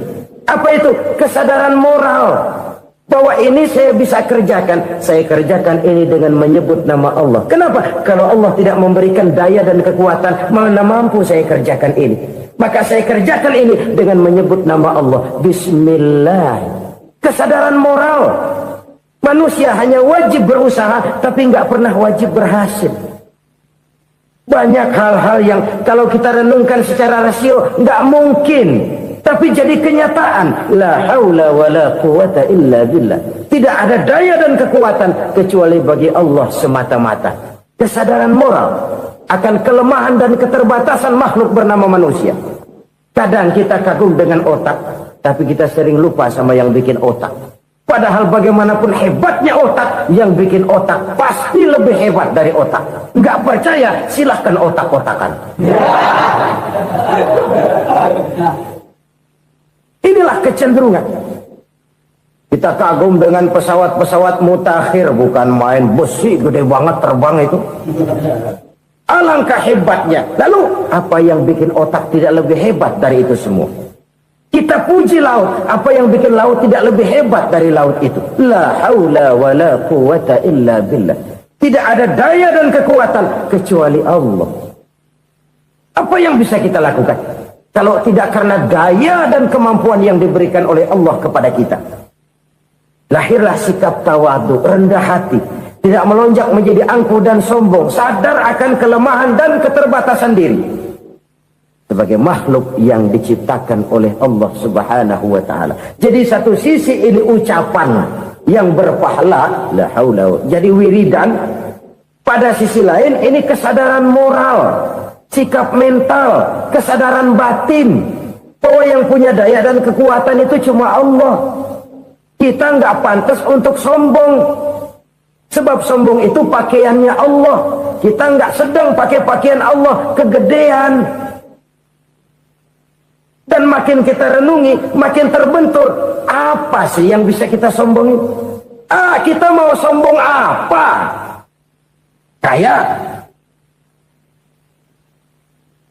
Apa itu? Kesadaran moral. Bahwa ini saya bisa kerjakan. Saya kerjakan ini dengan menyebut nama Allah. Kenapa? Kalau Allah tidak memberikan daya dan kekuatan, mana mampu saya kerjakan ini. Maka saya kerjakan ini dengan menyebut nama Allah. Bismillah. Kesadaran moral. Manusia hanya wajib berusaha, tapi nggak pernah wajib berhasil. Banyak hal-hal yang kalau kita renungkan secara rasio nggak mungkin, tapi jadi kenyataan. La haula wala quwata illa billah. Tidak ada daya dan kekuatan kecuali bagi Allah semata-mata. Kesadaran moral akan kelemahan dan keterbatasan makhluk bernama manusia. Kadang kita kagum dengan otak, tapi kita sering lupa sama yang bikin otak. Padahal bagaimanapun hebatnya otak, yang bikin otak pasti lebih hebat dari otak. Nggak percaya, silahkan otak-otakan. Inilah kecenderungan. Kita kagum dengan pesawat-pesawat mutakhir, bukan main besi gede banget terbang itu. Alangkah hebatnya. Lalu apa yang bikin otak tidak lebih hebat dari itu semua? Kita puji laut. Apa yang bikin laut tidak lebih hebat dari laut itu? La haula wa la quwata illa billah. Tidak ada daya dan kekuatan kecuali Allah. Apa yang bisa kita lakukan? Kalau tidak karena daya dan kemampuan yang diberikan oleh Allah kepada kita. Lahirlah sikap tawadu, rendah hati. Tidak melonjak menjadi angkuh dan sombong. Sadar akan kelemahan dan keterbatasan diri. Sebagai makhluk yang diciptakan oleh Allah subhanahu wa ta'ala. Jadi satu sisi ini ucapan yang berpahala, la haula, jadi wiridan. Pada sisi lain ini kesadaran moral, sikap mental, kesadaran batin. Bahwa yang punya daya dan kekuatan itu cuma Allah. Kita nggak pantas untuk sombong. Sebab sombong itu pakaiannya Allah. Kita nggak sedang pakai pakaian Allah, kegedean. Dan makin kita renungi, makin terbentur. Apa sih yang bisa kita sombongin? Kita mau sombong apa? Kaya?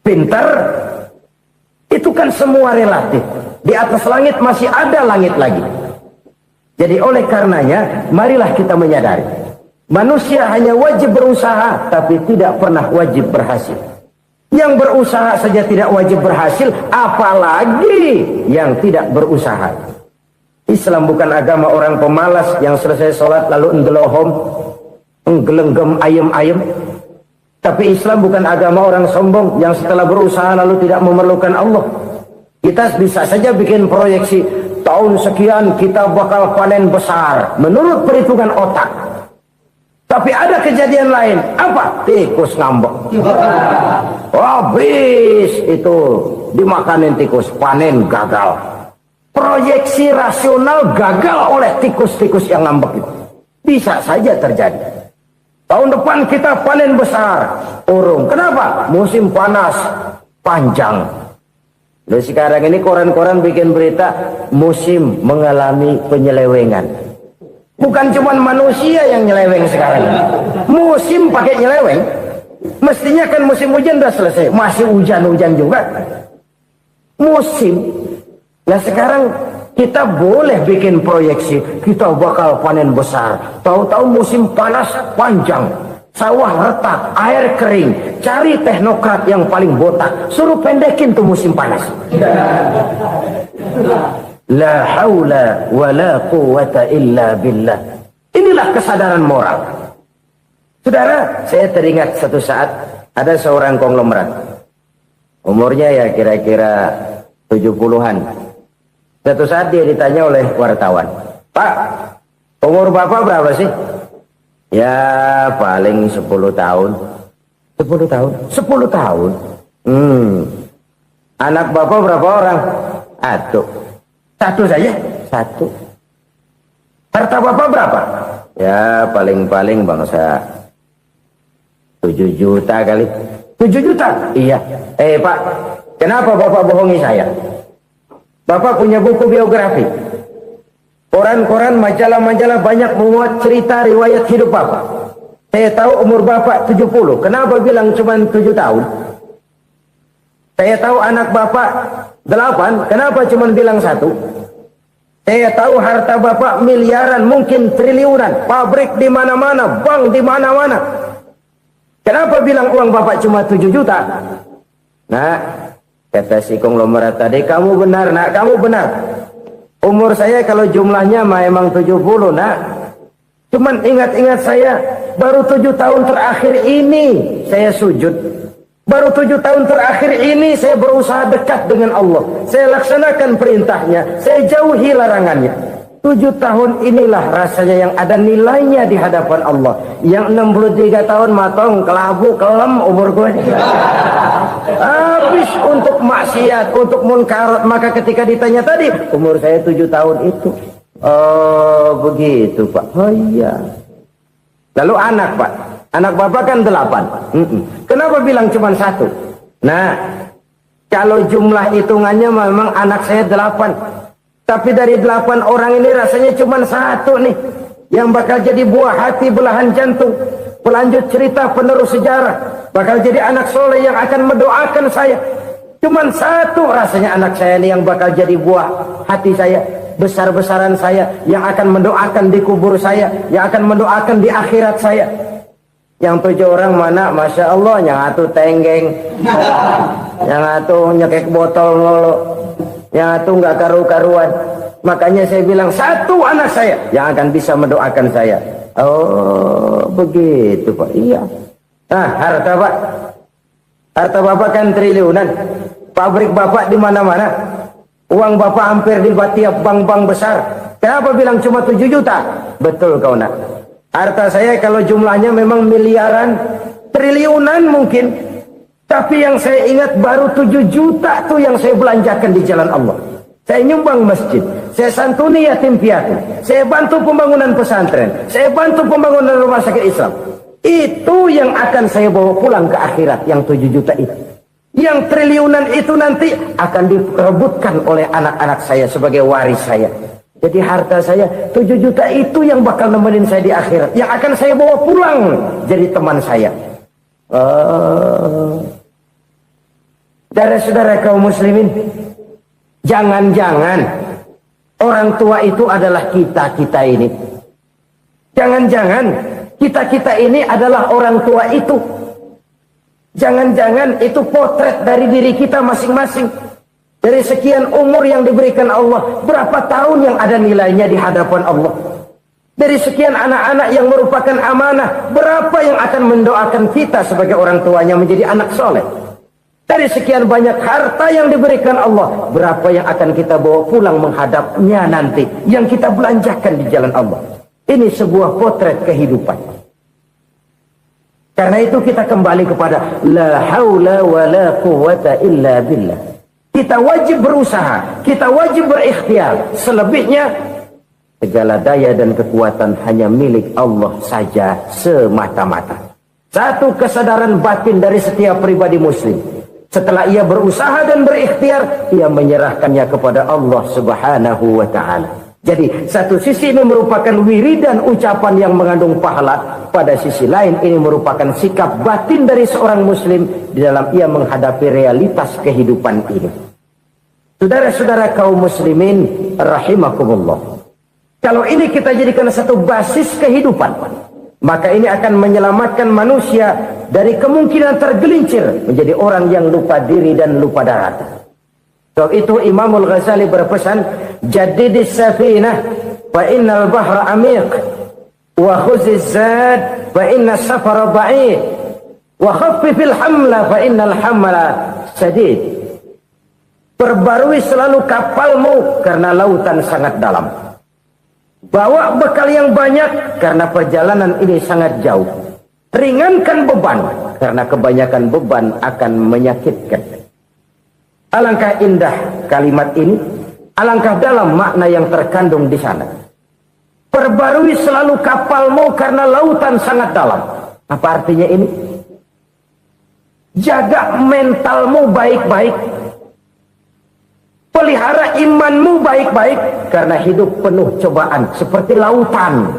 Pintar? Itu kan semua relatif. Di atas langit masih ada langit lagi. Jadi oleh karenanya, marilah kita menyadari. Manusia hanya wajib berusaha, tapi tidak pernah wajib berhasil. Yang berusaha saja tidak wajib berhasil, apalagi yang tidak berusaha. Islam bukan agama orang pemalas yang selesai sholat lalu enggelohom, enggelenggem ayem-ayem. Tapi Islam bukan agama orang sombong yang setelah berusaha lalu tidak memerlukan Allah. Kita bisa saja bikin proyeksi, tahun sekian kita bakal panen besar menurut perhitungan otak. Tapi ada kejadian lain. Apa? Tikus ngambek. Habis itu dimakanin tikus, panen gagal. Proyeksi rasional gagal oleh tikus-tikus yang ngambek itu. Bisa saja terjadi. Tahun depan kita panen besar, urung. Kenapa? Musim panas panjang. Lalu sekarang ini koran-koran bikin berita musim mengalami penyelewengan. Bukan cuma manusia yang nyeleweng sekarang. Musim pakai nyeleweng. Mestinya kan musim hujan udah selesai. Masih hujan-hujan juga. Musim. Nah sekarang kita boleh bikin proyeksi. Kita bakal panen besar. Tahu-tahu musim panas panjang. Sawah retak, air kering. Cari teknokrat yang paling botak. Suruh pendekin tuh musim panas. La haula wa la quwata illa billah. Inilah kesadaran moral. Saudara, saya teringat satu saat ada seorang konglomerat. Umurnya ya kira-kira 70-an. Satu saat dia ditanya oleh wartawan, "Pak, umur Bapak berapa sih?" "Ya paling 10 tahun." 10 tahun. 10 tahun. Anak bapak berapa orang? Satu saja. Satu. Harta bapak berapa? Ya paling-paling bangsa 7 juta kali. 7 juta? Iya. Pak, kenapa bapak bohongi saya? Bapak punya buku biografi. Koran-koran, majalah-majalah banyak memuat cerita riwayat hidup bapak. Saya tahu umur bapak 70. Kenapa bilang cuma 7 tahun? Saya tahu anak bapak 8. Kenapa cuma bilang 1? Saya tahu harta bapak miliaran, mungkin triliunan. Pabrik di mana-mana, bank di mana-mana. Kenapa bilang uang bapak cuma 7 juta? Nah, kata si konglomerat tadi, kamu benar nak, kamu benar. Umur saya kalau jumlahnya memang 70 nak. Cuman ingat-ingat saya, baru 7 tahun terakhir ini saya sujud. Baru 7 tahun terakhir ini saya berusaha dekat dengan Allah. Saya laksanakan perintahnya, saya jauhi larangannya. 7 tahun inilah rasanya yang ada nilainya di hadapan Allah. Yang 63 tahun matong, kelabu, kelem umur gue. Habis untuk maksiat, untuk munkarat. Maka ketika ditanya tadi, umur saya 7 tahun itu. Oh begitu Pak. Oh iya. Lalu anak Pak. Anak bapak kan 8. Kenapa bilang cuma 1? Nah, kalau jumlah hitungannya memang anak saya 8. Tapi dari 8 orang ini rasanya cuma 1 nih. Yang bakal jadi buah hati, belahan jantung. Pelanjut cerita, penerus sejarah. Bakal jadi anak soleh yang akan mendoakan saya. Cuma 1 rasanya anak saya ini yang bakal jadi buah hati saya. Besar-besaran saya. Yang akan mendoakan di kubur saya. Yang akan mendoakan di akhirat saya. Yang 7 orang mana? Masya Allah, yang atuh tenggeng. Yang atuh nyekek botol ngolo. Yang atuh nggak karu-karuan. Makanya saya bilang 1 anak saya yang akan bisa mendoakan saya. Oh begitu Pak. Iya. Nah harta Pak. Harta bapak kan triliunan. Pabrik bapak di mana-mana. Uang bapak hampir di tiap bank-bank besar. Kenapa bilang cuma 7 juta? Betul kau nak. Harta saya kalau jumlahnya memang miliaran, triliunan mungkin. Tapi yang saya ingat baru 7 juta tuh yang saya belanjakan di jalan Allah. Saya nyumbang masjid, saya santuni yatim piatu, saya bantu pembangunan pesantren, saya bantu pembangunan rumah sakit Islam. Itu yang akan saya bawa pulang ke akhirat, yang 7 juta itu. Yang triliunan itu nanti akan diperebutkan oleh anak-anak saya sebagai waris saya. Jadi harta saya 7 juta itu yang bakal nemenin saya di akhirat. Yang akan saya bawa pulang jadi teman saya. Saudara-saudara kaum muslimin, jangan-jangan orang tua itu adalah kita-kita ini. Jangan-jangan kita-kita ini adalah orang tua itu. Jangan-jangan itu potret dari diri kita masing-masing. Dari sekian umur yang diberikan Allah, berapa tahun yang ada nilainya di hadapan Allah? Dari sekian anak-anak yang merupakan amanah, berapa yang akan mendoakan kita sebagai orang tuanya menjadi anak soleh? Dari sekian banyak harta yang diberikan Allah, berapa yang akan kita bawa pulang menghadapnya nanti, yang kita belanjakan di jalan Allah? Ini sebuah potret kehidupan. Karena itu kita kembali kepada la haula wa la quwwata illa billah. Kita wajib berusaha, kita wajib berikhtiar. Selebihnya, segala daya dan kekuatan hanya milik Allah saja semata-mata. Satu kesadaran batin dari setiap pribadi muslim. Setelah ia berusaha dan berikhtiar, ia menyerahkannya kepada Allah Subhanahu wa ta'ala. Jadi, satu sisi ini merupakan wiridan ucapan yang mengandung pahala. Pada sisi lain, ini merupakan sikap batin dari seorang muslim di dalam ia menghadapi realitas kehidupan ini. Saudara-saudara kaum muslimin rahimakumullah. Kalau ini kita jadikan satu basis kehidupan, maka ini akan menyelamatkan manusia dari kemungkinan tergelincir menjadi orang yang lupa diri dan lupa darat. Sebab itu Imamul Ghazali berpesan, jadidis safinah fa innal bahra amiq wa khuziz zad fa inna safara ba'id wa khaffifil hamla fa innal hamla sadid. Perbarui selalu kapalmu karena lautan sangat dalam. Bawa bekal yang banyak karena perjalanan ini sangat jauh. Ringankan beban karena kebanyakan beban akan menyakitkan. Alangkah indah kalimat ini, alangkah dalam makna yang terkandung di sana. Perbarui selalu kapalmu karena lautan sangat dalam. Apa artinya ini? Jaga mentalmu baik-baik. Pelihara imanmu baik-baik karena hidup penuh cobaan seperti lautan.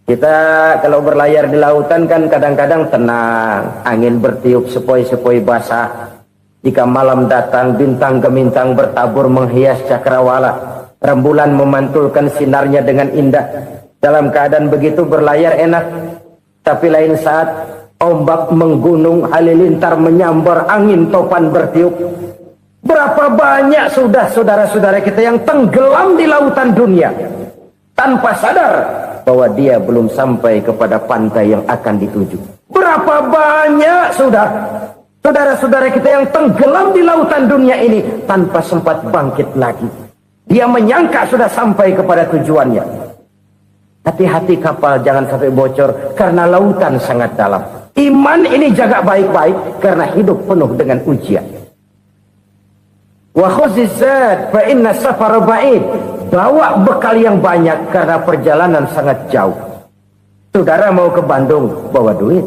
Kita kalau berlayar di lautan kan kadang-kadang tenang, angin bertiup sepoi-sepoi basah. Jika malam datang bintang gemintang bertabur menghias cakrawala, rembulan memantulkan sinarnya dengan indah. Dalam keadaan begitu berlayar enak, tapi lain saat ombak menggunung, halilintar menyambar, angin topan bertiup. Berapa banyak sudah saudara-saudara kita yang tenggelam di lautan dunia tanpa sadar bahwa dia belum sampai kepada pantai yang akan dituju. Berapa banyak sudah saudara-saudara kita yang tenggelam di lautan dunia ini tanpa sempat bangkit lagi. Dia menyangka sudah sampai kepada tujuannya. Hati-hati kapal jangan sampai bocor karena lautan sangat dalam. Iman ini jaga baik-baik karena hidup penuh dengan ujian. Wa khuzizat fa inna safar ba'id. Bawa bekal yang banyak karena perjalanan sangat jauh. Saudara mau ke Bandung, bawa duit.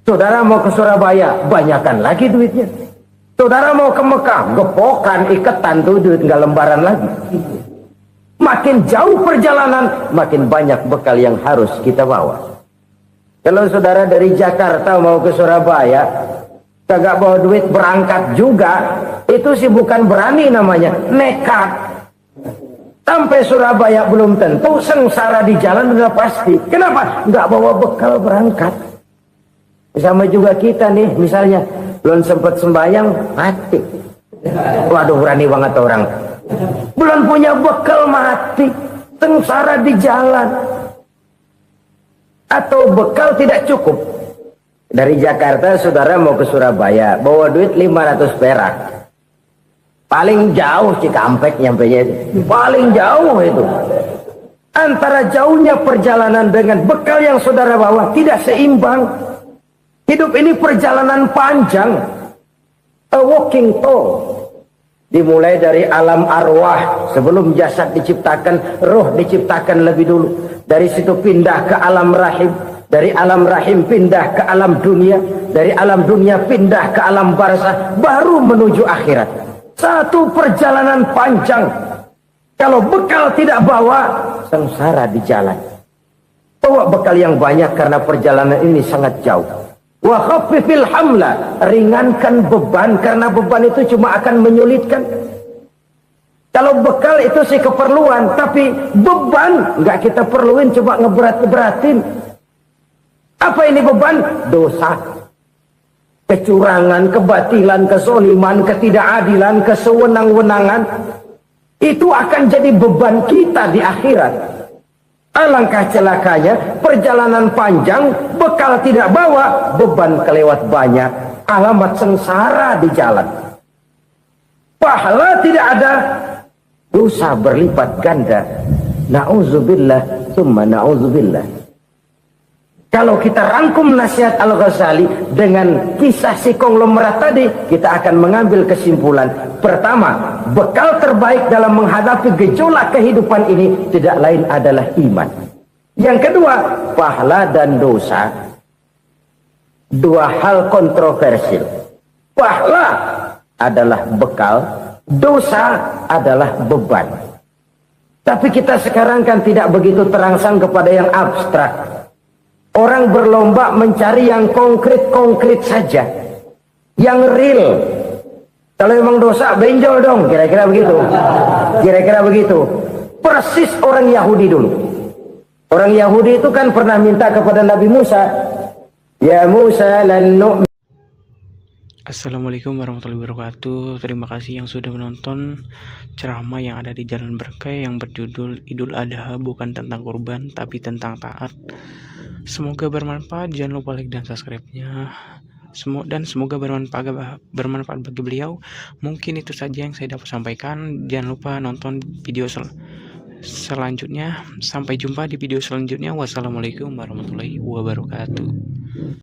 Saudara mau ke Surabaya, banyakkan lagi duitnya. Saudara mau ke Mekah, gepokan, iketan tuh duit, nggak lembaran lagi. Makin jauh perjalanan, makin banyak bekal yang harus kita bawa. Kalau saudara dari Jakarta mau ke Surabaya, kagak bawa duit berangkat juga, itu sih bukan berani namanya, nekat. Sampai Surabaya belum tentu, sengsara di jalan udah pasti. Kenapa? Nggak bawa bekal berangkat. Sama juga kita nih, misalnya belum sempat sembahyang, mati. Waduh, berani banget orang. Belum punya bekal, mati. Sengsara di jalan. Atau bekal tidak cukup. Dari Jakarta saudara mau ke Surabaya, bawa duit 500 perak. Paling jauh Cikampek nyampenya itu. Paling jauh itu. Antara jauhnya perjalanan dengan bekal yang saudara bawa tidak seimbang. Hidup ini perjalanan panjang. A walking tour. Dimulai dari alam arwah. Sebelum jasad diciptakan, roh diciptakan lebih dulu. Dari situ pindah ke alam rahim. Dari alam rahim pindah ke alam dunia. Dari alam dunia pindah ke alam barzah. Baru menuju akhirat. Satu perjalanan panjang. Kalau bekal tidak bawa, sengsara di jalan. Bawa bekal yang banyak karena perjalanan ini sangat jauh. Wa khaffifil hamla, ringankan beban karena beban itu cuma akan menyulitkan. Kalau bekal itu sih keperluan, tapi beban nggak kita perluin, coba ngeberat-beratin. Apa ini beban? Dosa, kecurangan, kebatilan, kesoliman, ketidakadilan, kesewenang-wenangan. Itu akan jadi beban kita di akhirat. Alangkah celakanya, perjalanan panjang, bekal tidak bawa, beban kelewat banyak, alamat sengsara di jalan. Pahala tidak ada, dosa berlipat ganda. Na'udzubillah, summa na'udzubillah. Kalau kita rangkum nasihat Al-Ghazali dengan kisah si konglomerat tadi, kita akan mengambil kesimpulan. Pertama, bekal terbaik dalam menghadapi gejolak kehidupan ini tidak lain adalah iman. Yang kedua, pahala dan dosa. Dua hal kontroversial. Pahala adalah bekal, dosa adalah beban. Tapi kita sekarang kan tidak begitu terangsang kepada yang abstrak. Orang berlomba mencari yang konkret-konkret saja. Yang real. Kalau memang dosa, benjol dong. Kira-kira begitu. Kira-kira begitu. Persis orang Yahudi dulu. Orang Yahudi itu kan pernah minta kepada Nabi Musa. Ya Musa lan nu'min. Assalamualaikum warahmatullahi wabarakatuh. Terima kasih yang sudah menonton ceramah yang ada di Jalan Berkah yang berjudul Idul Adha, bukan tentang kurban tapi tentang taat. Semoga bermanfaat. Jangan lupa like dan subscribe-nya. Dan semoga bermanfaat bagi beliau. Mungkin itu saja yang saya dapat sampaikan. Jangan lupa nonton video selanjutnya. Sampai jumpa di video selanjutnya. Wassalamualaikum warahmatullahi wabarakatuh.